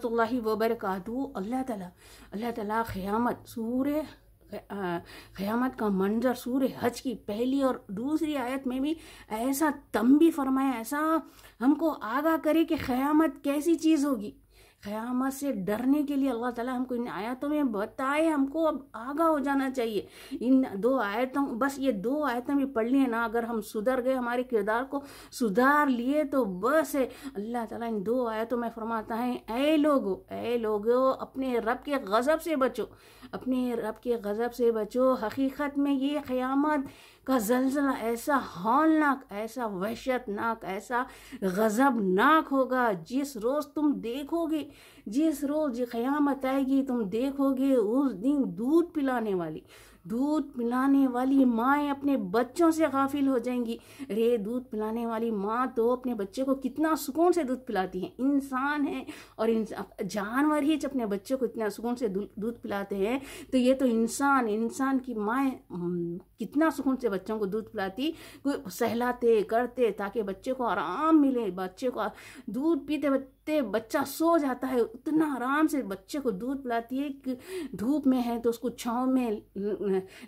रहमतुल्लाहि व बरकातहू। अल्लाह ताला क़यामत का मंजर सूरे हज की पहली और दूसरी आयत में भी ऐसा तंबी फरमाया, ऐसा हमको आगाह करे कि क़यामत कैसी चीज़ होगी। क़यामत से डरने के लिए अल्लाह ताला हमको इन आयतों में बताए, हमको अब आगाह हो जाना चाहिए। इन 2 आयतों, बस ये 2 आयतें भी पढ़ लिए ना, अगर हम सुधर गए, हमारे किरदार को सुधार लिए तो बस है। अल्लाह ताला इन 2 आयतों में फरमाता है, ऐ लोगो अपने रब के गज़ब से बचो, अपने रब के गज़ब से बचो। हकीकत में ये क़यामत का ज़लज़ला ऐसा हौलनाक, ऐसा वहशतनाक, ऐसा गज़बनाक होगा, जिस रोज़ तुम देखोगे, जिस रोज़ ये क़यामत आएगी तुम देखोगे उस दिन दूध पिलाने वाली माएँ अपने बच्चों से गाफिल हो जाएंगी। अरे दूध पिलाने वाली माँ तो अपने बच्चे को कितना सुकून से दूध पिलाती है। इंसान है और जानवर ही अपने बच्चे को इतना सुकून से दूध पिलाते हैं, तो ये तो इंसान की माँ कितना सुकून से बच्चों को दूध पिलाती, सहलाते करते ताकि बच्चे को आराम मिले। बच्चे को दूध पीते बच्चा सो जाता है, उतना आराम से बच्चे को दूध पिलाती है कि धूप में है तो उसको छाँव में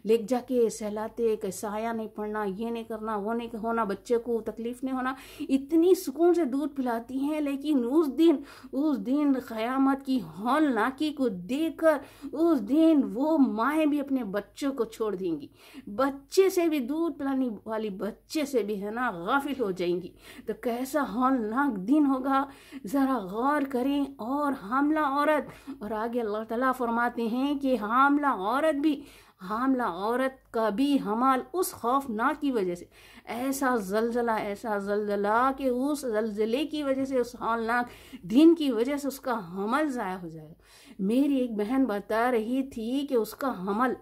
ले जाके सहलाते, कि साया नहीं पड़ना, ये नहीं करना, वो नहीं होना, बच्चे को तकलीफ नहीं होना, इतनी सुकून से दूध पिलाती हैं। लेकिन उस दिन क़यामत की हौलनाकी को देखकर उस दिन वो माएँ भी अपने बच्चों को छोड़ देंगी, बच्चे से भी, दूध पिलाने वाली बच्चे से भी है ना गाफिल हो जाएंगी। तो कैसा हौलनाक दिन होगा, ज़रा गौर करें। और हामला औरत, और आगे अल्लाह ताला फरमाते हैं कि हामला औरत का भी हमाल उस खौफनाक की वजह से ऐसा जलजला कि उस जलजले की वजह से, उस हौलनाक दिन की वजह से उसका हमल ज़ाया हो जाएगा। मेरी एक बहन बता रही थी कि उसका हमल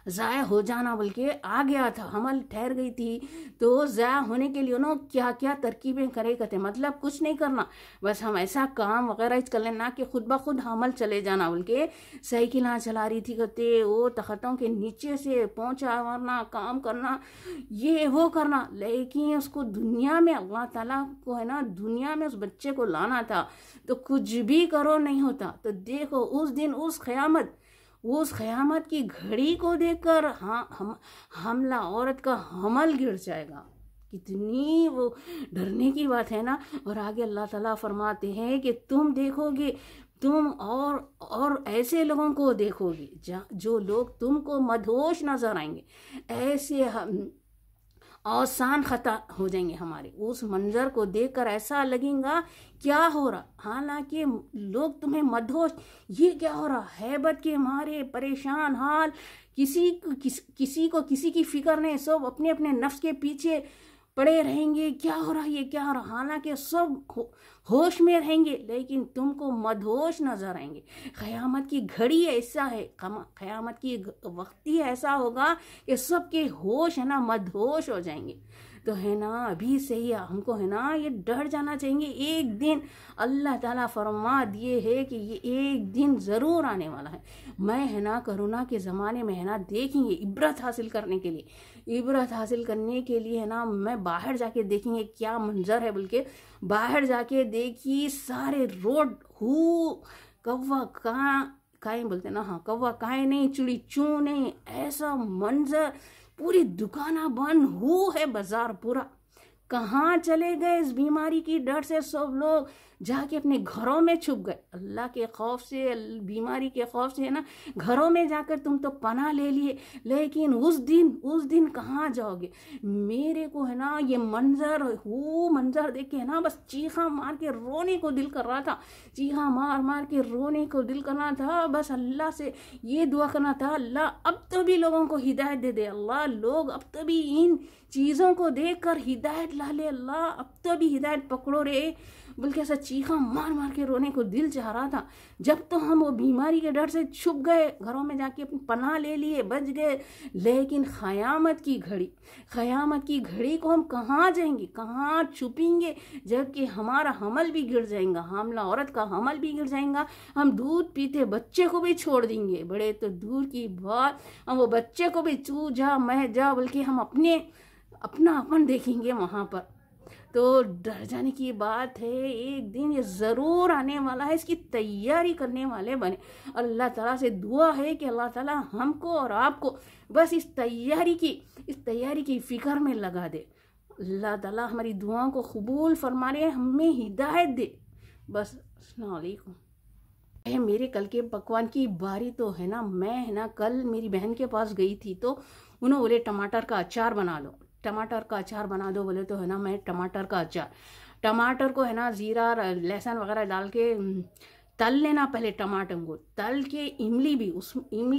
ज़ाया हो जाना बल्कि आ गया था, हमल ठहर गई थी, तो ज़ाया होने के लिए उन्होंने क्या क्या तरकीबें करे करते, मतलब कुछ नहीं करना, बस हम ऐसा काम वगैरह कर लेना कि खुद ब खुद हमल चले जाना। बल्कि साइकिल चला रही थी कहते, वो तख्तों के नीचे से पहुँचा मारना, काम करना, ये वो करना। लेकिन उसको दुनिया में अल्लाह ताला को है ना, दुनिया में उस बच्चे को लाना था, तो कुछ भी करो नहीं होता। तो देखो उस दिन उस क़यामत की घड़ी को देखकर हमला औरत का हमल गिर जाएगा। कितनी वो डरने की बात है ना। और आगे अल्लाह ताला फरमाते हैं कि तुम देखोगे, तुम और ऐसे लोगों को देखोगे जो लोग तुमको मदहोश नजर आएंगे, ऐसे आसान खता हो जाएंगे हमारे। उस मंजर को देखकर ऐसा लगेगा क्या हो रहा, हालांकि लोग तुम्हें मदहोश, ये क्या हो रहा, हैबत के मारे परेशान हाल, किसी को किसी की फिक्र नहीं, सब अपने अपने नफ्स के पीछे पड़े रहेंगे, क्या हो रहा, ये क्या हो रहा, हालांकि सब होश में रहेंगे लेकिन तुमको मदहोश नजर आएंगे। क़यामत की घड़ी ऐसा है, क़यामत की वक्त ही ऐसा होगा कि सबके होश है ना मदहोश हो जाएंगे। तो है ना अभी से ही हमको है ना ये डर जाना चाहिए। एक दिन अल्लाह ताला फरमा दिए है कि ये एक दिन ज़रूर आने वाला है। मैं है ना कोरोना के ज़माने में है ना देखेंगे, इबरत हासिल करने के लिए है ना मैं बाहर जाके देखेंगे क्या मंजर है, बल्कि बाहर जाके देखिए सारे रोड कौवा काएं बोलते ना, हाँ कौवा काएं नहीं, चिड़ी चू नहीं, ऐसा मंजर, पूरी दुकाना बंद है, बाजार पूरा। कहाँ चले गए इस बीमारी की डर से? सब लोग जाके अपने घरों में छुप गए। अल्लाह के खौफ से, बीमारी के खौफ से है ना घरों में जाकर तुम तो पनाह ले लिए, लेकिन उस दिन कहाँ जाओगे? मेरे को है ना ये मंजर देख के है ना बस चीखा मार के रोने को दिल कर रहा था, चीखा मार के रोने को दिल करना था। बस अल्लाह से ये दुआ करना था, अल्लाह अब तो भी लोगों को हिदायत दे दे, अल्लाह लोग अब तो भी इन चीज़ों को देखकर हिदायत ला ले, अल्लाह अब तो भी हिदायत पकड़ो रे। बल्कि ऐसा चीखा मार के रोने को दिल चाह रहा था। जब तो हम वो बीमारी के डर से छुप गए, घरों में जाके अपनी पनाह ले लिए, बच गए, लेकिन क़यामत की घड़ी को हम कहाँ जाएंगे, कहाँ छुपेंगे, जबकि हमारा हमल भी गिर जाएगा, हामला औरत का हमल भी गिर जाएगा, हम दूध पीते बच्चे को भी छोड़ देंगे, बड़े तो दूर की बात, हम वो बच्चे को भी तू जा मैं जा, बल्कि हम अपना अपन देखेंगे वहाँ पर। तो डर जाने की बात है, एक दिन ये ज़रूर आने वाला है, इसकी तैयारी करने वाले बने। अल्लाह ताला से दुआ है कि अल्लाह ताला हमको और आपको बस इस तैयारी की फ़िक्र में लगा दे। अल्लाह ताला हमारी दुआओं को कबूल फरमाए, हमें हिदायत दे। बस अस्सलाम वालेकुम। मेरे कल के पकवान की बारी तो है ना, मैं है ना कल मेरी बहन के पास गई थी तो उन्होंने बोले टमाटर का अचार बना लो, टमाटर का अचार बना दो। बोले तो है ना मैं टमाटर का अचार, टमाटर को है ना ज़ीरा लहसुन वगैरह डाल के तल लेना। पहले टमाटर को तल के इमली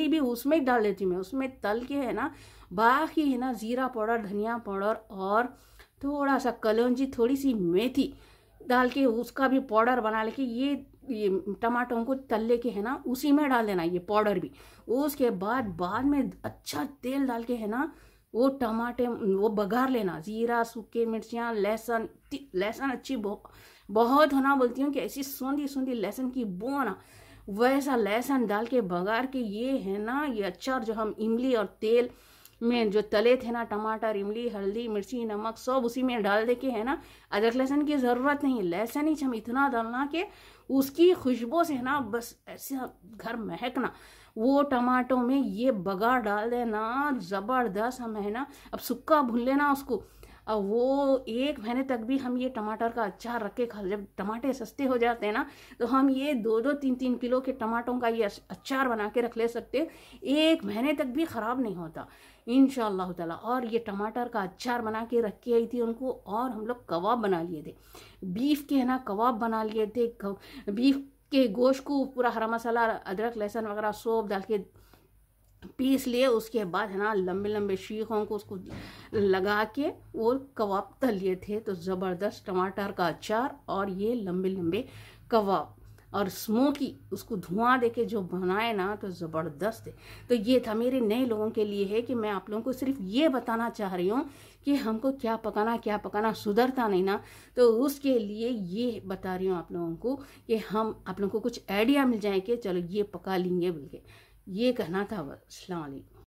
भी उसमें डाल देती मैं, उसमें तल के है ना बाकी है ना ज़ीरा पाउडर, धनिया पाउडर और थोड़ा सा कलौंजी, थोड़ी सी मेथी डाल के उसका भी पाउडर बना लेके ये टमाटरों को तल लेके है ना उसी में डाल देना ये पाउडर भी। उसके बाद में अच्छा तेल डाल के है ना वो टमाटे वो बघार लेना, ज़ीरा, सूखे मिर्चियाँ, लहसुन अच्छी बहुत होना, बोलती हूँ कि ऐसी सूंधी लहसुन की बो ना, वैसा लहसुन डाल के बघार के ये है ना ये अचार जो हम इमली और तेल में जो तले थे ना टमाटर, इमली, हल्दी, मिर्ची, नमक सब उसी में डाल दे के है ना अदरक लहसुन की ज़रूरत नहीं, लहसुन ही हम इतना डालना कि उसकी खुशबू से है ना बस ऐसा घर महकना। वो टमाटों में ये बघार डाल देना, ज़बरदस्त। हम है ना अब सूखा भून लेना उसको। अब वो 1 महीने तक भी हम ये टमाटर का अचार रख के खा, जब टमाटे सस्ते हो जाते हैं ना तो हम ये 2-2, 3-3 किलो के टमाटरों का ये अचार बना के रख ले सकते, 1 महीने तक भी ख़राब नहीं होता इंशाअल्लाह ताला। और ये टमाटर का अचार बना के रख के आई थी उनको, और हम लोग कबाब बना लिए थे, बीफ के है ना कबाब बना लिए थे। बीफ के गोश्त को पूरा हरा मसाला, अदरक लहसुन वगैरह सब डाल के पीस लिए। उसके बाद है ना लंबे लंबे शीखों को उसको लगा के वो कबाब तल लिए थे। तो ज़बरदस्त टमाटर का अचार और ये लंबे लंबे कबाब और स्मोकी उसको धुआं देके जो बनाए ना तो ज़बरदस्त है। तो ये था मेरे नए लोगों के लिए है कि मैं आप लोगों को सिर्फ ये बताना चाह रही हूँ कि हमको क्या पकाना सुधरता नहीं ना, तो उसके लिए ये बता रही हूँ आप लोगों को कि हम आप लोगों को कुछ आइडिया मिल जाए कि चलो ये पका लेंगे बोल के, ये कहना था बस। अस्सलाम वालेकुम।